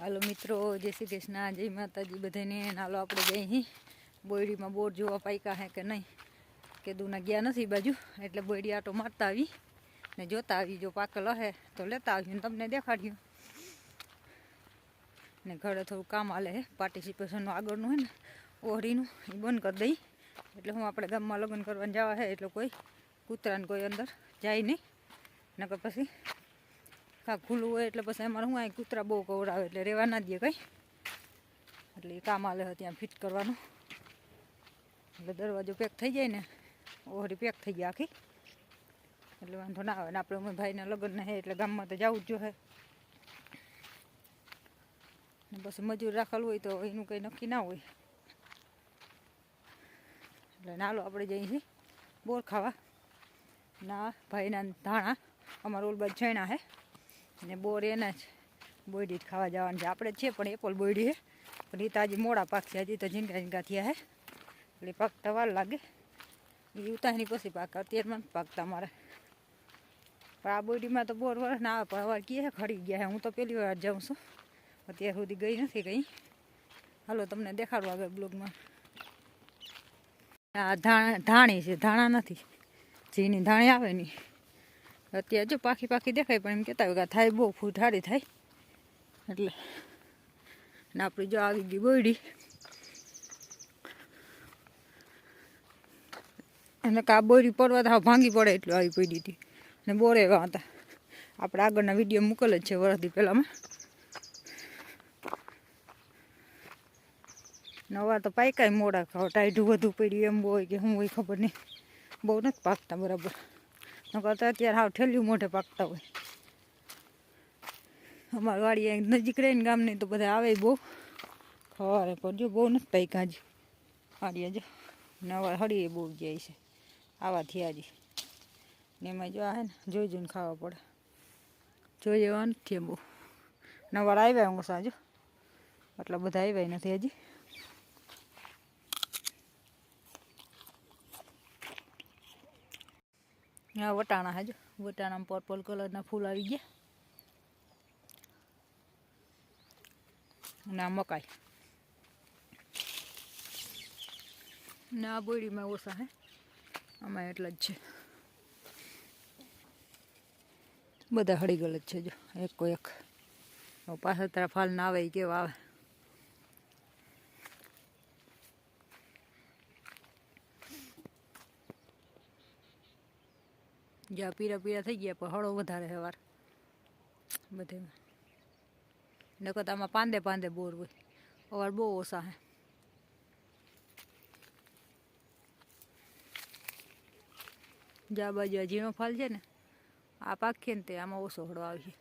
હાલો મિત્રો, જય શ્રી કૃષ્ણ, જય માતાજી બધાને। હાલો આપણે જઈ બોયડીમાં બોર જોવા પાક્યા હે કે નહીં, કીધું ગયા નથી બાજુ, એટલે બોયડી આટો મારતા આવી ને જોતા આવી, જો પાકેલ હે તો લેતા આવી ને તમને દેખાડ્યું ને ઘરે થોડું કામ હાલે હે પાર્ટિસિપેશનનું આગળનું હે ને ઓહરીનું, એ બંધ કરી દઈ એટલે હું આપણે ગામમાં લગ્ન કરવાનું જવા હે એટલે કોઈ કૂતરાને કોઈ અંદર જાય નહીં, નકર પછી કાંક ખુલ્લું હોય એટલે પછી અમારે હું અહીં કૂતરા બહુ કવડાવે એટલે રહેવા ના દે કંઈ, એટલે એ કામ હાલે ત્યાં ફિટ કરવાનું, એટલે દરવાજો પેક થઈ જાય ને ઓહરી પેક થઈ જાય આખી, એટલે વાંધો ના આવે ને આપણે અમે ભાઈના લગ્ન હે એટલે ગામમાં તો જવું જ જોઈએ ને પછી મજૂર રાખેલું હોય તો એનું કંઈ નક્કી ના હોય, એટલે નાલો આપણે જઈએ છીએ બોર ખાવા ના ભાઈના ધાણા અમારા ઓલ બાજુ છેણા હે ને બોર એના જ બોયડી જ ખાવા જવાનું છે, આપણે છે પણ એપલ બોયડી હે પણ એ તો આજે મોડા પાકશે, હજી તો ઝીંગા ઝીંગા થયા હે એટલે પાકતા વાર લાગે, એ ઉતારની પછી પાક અત્યારમાં પાકતા મારે, પણ આ બોયડીમાં તો બોર વરસ ના આવે પણ અવાર કહે ખડી ગયા હે, હું તો પહેલી વાર જાઉં છું, અત્યાર સુધી ગઈ નથી કંઈ। હાલો તમને દેખાડવા આગળ બ્લોગમાં। આ ધાણી છે, ધાણા નથી, જેની ધાણી આવે નહીં અત્યારે જો પાખી પાખી દેખાય, પણ એમ કહેતા હોય કે થાય બહુ ફૂટ સારી થાય, એટલે ને આપણી જો આવી ગઈ બોયડી, અને આ બોયડી પડવા તો ભાંગી પડે એટલું આવી પડી હતી ને બોરે એવા હતા, આપણે આગળના વિડીયો મૂકેલ જ છે વરસથી પહેલાંમાં, નવા તો પાક્યા મોડા ખાવા ટાઈઢું વધુ પડ્યું એમ હોય કે શું હોય ખબર નહીં, બહુ નથી પાકતા બરાબર, નકર તો અત્યારે હાવ ઠેલ્યું મોઢે પાકતા હોય, અમારી વાડી નજીક રહીને ગામની તો બધા આવે બહુ ખવારે, પણ જો બહુ નથી પાક્યા હજી વાડીએ, જો નવા હળીએ બહુ જાય છે આવા થયા હજી ને એમાં જો હે ને જોઈ જોઈને ખાવા પડે, જોઈ એવા નથી બહુ, નવા આવ્યા હું સાંજો એટલા બધા આવ્યા નથી હજી। હા વટાણા હજુ વટાણામાં પર્પલ કલરના ફૂલ આવી ગયા, અને આ મકાઈ ને આ બોયડીમાં ઓછા હે, આમાં એટલા જ છે, બધા હળી ગલ જ છે, જો એક કોઈ એક પાછળ તરફ હાલ ના આવે એ કેવા આવે, જ્યાં પીરા પીરા થઈ ગયા પણ હળો વધારે હે વાર બધેમાં, નકર આમાં પાંદે પાંદે બોર હોય, અવાર બહુ ઓછા હે, જ્યાં બાજુ આ ઝીણો ફાલ છે ને આ પાકીએ ને તે આમાં ઓછો હળો આવી,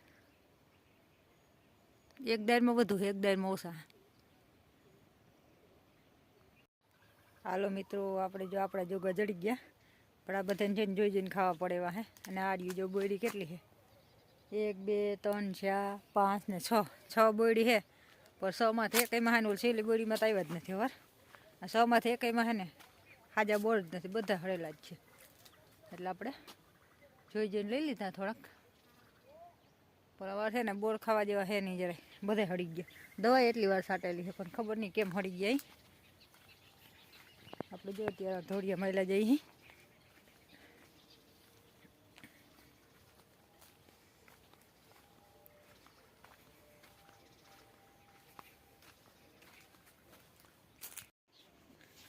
એક દાયરમાં વધુ એક દાયરમાં ઓછા હે। હાલો મિત્રો, આપણે જો આપણા જોગા જડી ગયા, પણ આ બધાને જઈને જોઈ જોઈને ખાવા પડે એવા હે, અને આડ્યું જો બોયડી કેટલી છે, 1 2 3 4 5 ને 6 બોયડી છે, પણ 6માંથી એકમાં હે ને છેલ્લી બોયડીમાં તો આવ્યા જ નથી વાર, આ 6માંથી એકમાં હે ને હાજા બોર જ નથી, બધા હળેલા જ છે, એટલે આપણે જોઈ જોઈને લઈ લીધા થોડાક, પણ અવાર છે ને બોર ખાવા જેવા છે નહીં જરાય, બધે હળી ગયા, દવા એટલી વાર છાંટેલી છે પણ ખબર નહીં કેમ હળી ગયા, આપણે જો અત્યારે ધોળિયા મળેલા જઈએ,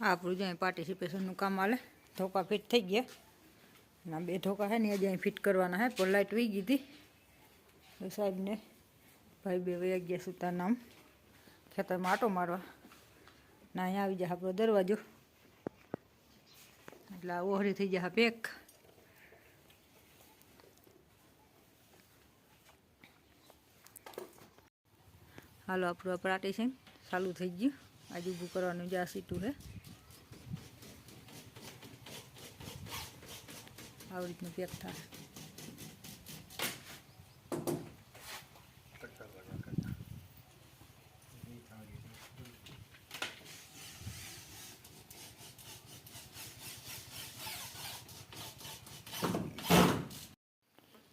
આપણું જ્યાં પાર્ટિસિપેશનનું કામ હાલે, ધોકા ફિટ થઈ ગયા, ના 2 ધોકા છે ને હજી ફિટ કરવાના હે, પણ લાઇટ વહી ગઈ હતી સાહેબને ભાઈ 2 વયા ગયા સુતા નામ ખેતરમાં આટો મારવા, ના અહીંયા આવી જાય આપણો દરવાજો, એટલે આ ઓહરી થઈ જાય પેક, હાલો આપણું આ પાર્ટીશન ચાલુ થઈ ગયું, આજે ઊભું કરવાનું જ આ સીટું છે, આવી રીતનું પેક થાય,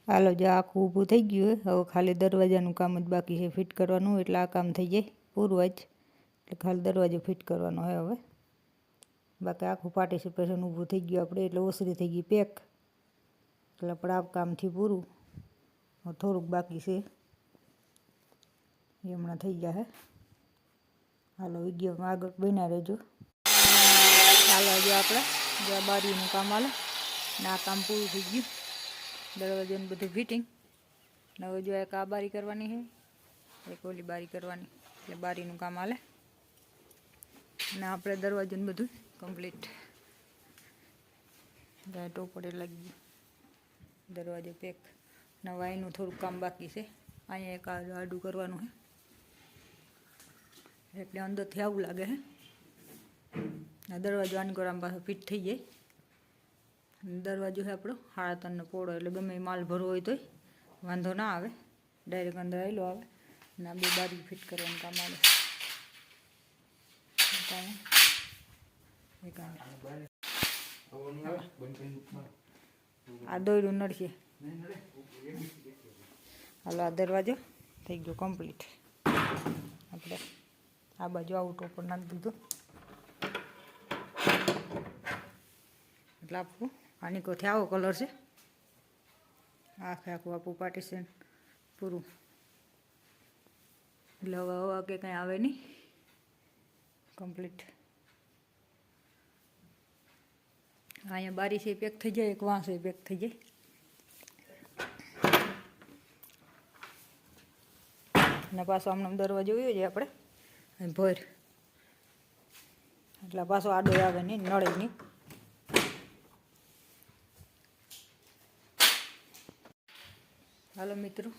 હાલો જો આખું ઊભું થઈ ગયું હોય. હવે ખાલી દરવાજાનું કામ જ બાકી છે ફિટ કરવાનું, એટલે આ કામ થઈ જાય પૂરું જ. એટલે ખાલી દરવાજો ફિટ કરવાનો હોય હવે. બાકી આખું પાર્ટિસિપેશન ઊભું થઈ ગયું આપણે, એટલે ઓસરી થઈ ગઈ પેક. એટલે આપણે આ કામથી પૂરું. થોડુંક બાકી છે એ હમણાં થઈ જાય. હાલો વિડીયોમાં આગળ બન્યા રહેજો. હાલો જો આપણે જો બારીનું કામ હાલે ને આ કામ પૂરું થઈ ગયું. દરવાજાનું બધું ફિટિંગ. હવે જો એક આ બારી કરવાની છે, એક ઓલી બારી કરવાની, એટલે બારીનું કામ હાલે. ને આપણે દરવાજાનું બધું કમ્પ્લીટ. ટોપડે લાગી ગયું, દરવાજો પેક. નવા એનું થોડુંક કામ બાકી છે. અહીંયા એક આડું કરવાનું છે, એટલે અંદરથી આવું લાગે છે. દરવાજો આની કોરામ પાછો ફિટ થઈ જાય. દરવાજો છે આપણો 3.5 પોળો, એટલે ગમે માલ ભરવો હોય તોય વાંધો ના આવે, ડાયરેક્ટ અંદર આવેલો આવે. અને આ 2 બારી ફિટ કરવાનું કામ આવે. આ દોયડું નડશે. હાલો આ દરવાજો થઈ ગયો કમ્પ્લીટ. આપણે આ બાજુ આવું ટોપર નાખી દીધું, એટલે આપણું આની કોથી આવો કલર છે. આખે આખું આપણું પાર્ટીશન પૂરું. એટલે હવે હવા કે કંઈ આવે નહીં, કમ્પ્લીટ. અહીંયા બારી છે પેક થઈ જાય, એક વાંસ પેક થઈ જાય. અને પાછો આમને દરવાજો જોયો છે આપણે ભર, એટલે પાછો આડો આવે નહીં, નળે નહીં. હાલો મિત્રો,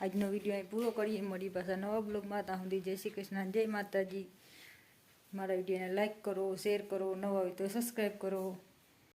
આજનો વિડીયો અહીં પૂરો કરીએ. મળી પાછા નવા બ્લોગમાં. ત્યાં સુધી જય શ્રી કૃષ્ણ, જય માતાજી. મારા વિડીયોને લાઈક કરો, શેર કરો, નવા હોય તો સબસ્ક્રાઈબ કરો.